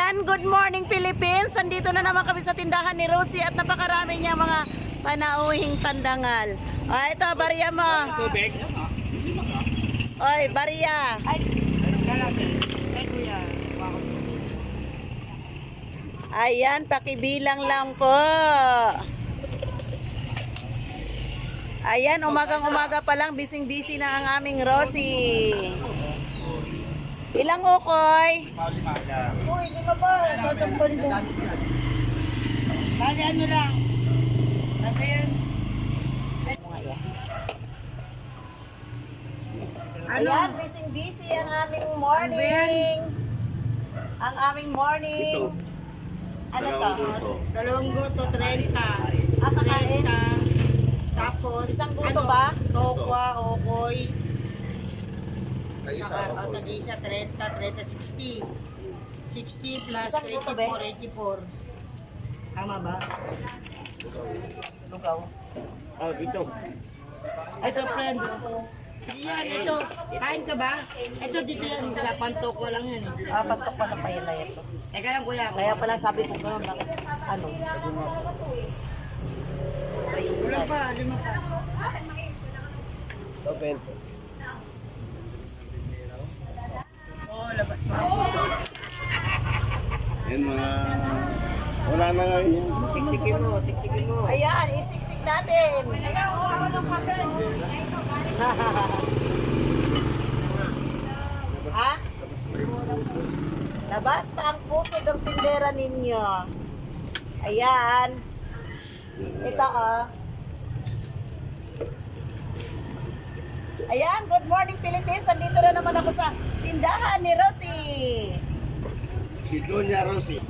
Ayan, good morning Philippines. Andito na naman kami sa tindahan ni Rosie at napakarami niya mga panauhing pandangal. Ah, ito, bariya mo. Tubig. Oy, bariya. Ay, anong kalaki? Ay, kuya. Ayan, pakibilang lang po. Ayan, umagang-umaga pa lang, bising-busy na ang aming Rosie. Ilang ukoy? Uy, di ba ba? Sasampal mo. Bali, ano lang. Sabi yan. Ano? Ayan, busy-busy ang aming morning. Ang aming morning. Ano to? Dalawang guto, 30. Ah, kakain? 30. Tapos, Isang guto ba? Tokwa, okoy. Isa. Tag-isa, 30, 30, 60. 60 plus Isang guto ba? 84. Tama ba? Lugaw. Oh, ito. Ito, friend. Yan, ito. Kain ka ba? Ito, dito yan. Sa pantok ko lang yan eh. Ah, patok pa na payala ito. Teka lang, kuya. Kaya pala sabi ko gano'n, bakit? Ano? Wala pa, 5 pa. Open. Oh, labas pa. Yan mga... Wala na nga yun. Siksikin mo, siksikin mo. Ayan, isiksik natin. Ha? Labas pa ang puso ng tindera ninyo. Ayan. Ito oh. Ayan, good morning Philippines. Andito na naman ako sa tindahan ni Rosie. Si Doña Rosie.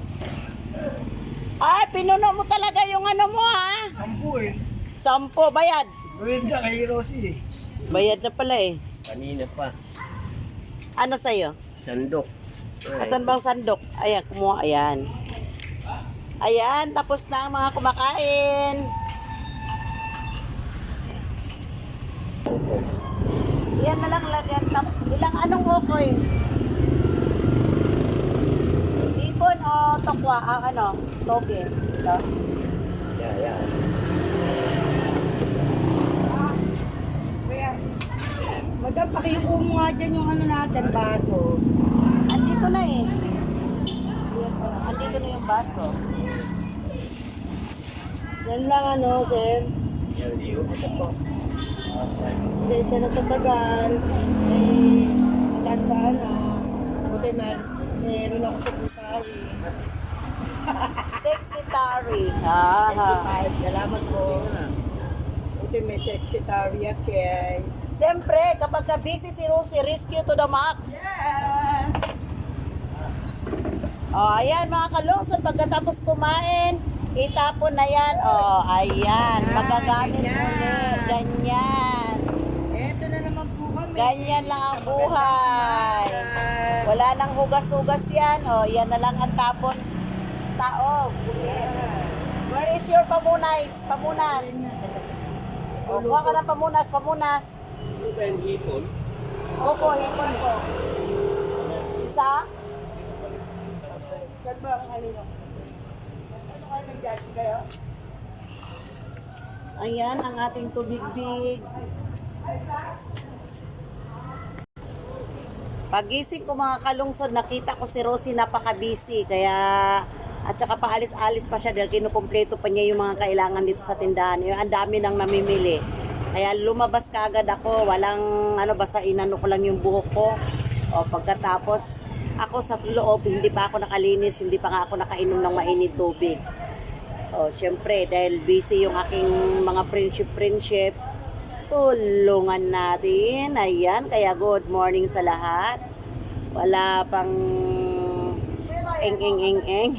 Ay, pinuno mo talaga yung ano mo ha. 10 eh. 10, bayad. Gawin ka kay Rosie eh. Bayad na pala eh. Kanina pa. Ano sa'yo? Sandok. Asan bang sandok? Ayan, kumuha. Ayan. Ayan, tapos na ang mga kumakain. Iyan na lang lagyan. Ilang anong okoy? Ipon o tokwa? Ah, ano? Toge. Ito. Yeah. Kuya, madam, pakiyuko mo nga dyan yung ano natin, baso. Andito na eh. Andito na yung baso. Yan lang ano, sir. Ito po. Siya na tatagal. Eh, matanda na. Buti na, meron ako sa putawi. Sexy Tari. Ah. 25, salamat po. Buti may sexy tarya kay. Siyempre, kapag ka busy si Rosie, rescue to the max. Yes! Oh, ayan mga kalungsod, pagkatapos kumain, itapon na yan. Oh, ayan, magagamit ulit. Ganyan. Eto na naman po kami. Ganyan lang ang buhay. Wala nang hugas-hugas yan. Oh, yan na lang ang tapon. Taog. Where is your pamunas? Pamunas. Oh, kuha ka ng pamunas. Open hipon. Opo, hipon ko. Isa? Saan ba ang halino? Ano kayo nag-judge kayo? Ayan, ang ating tubig-big. Pagising ko mga kalungsod, nakita ko si Rosie napaka-busy. Kaya, at saka paalis-alis pa siya dahil kinukumpleto pa niya yung mga kailangan dito sa tindahan. Ang dami nang namimili. Kaya lumabas ka agad ako. Walang, basta inano ko lang yung buhok ko. O pagkatapos, ako sa loob, hindi pa ako nakalinis, hindi pa nga ako nakainom ng mainit tubig. O, syempre, dahil busy yung aking mga friendship, tulungan natin. Ayan, kaya good morning sa lahat. Wala pang eng.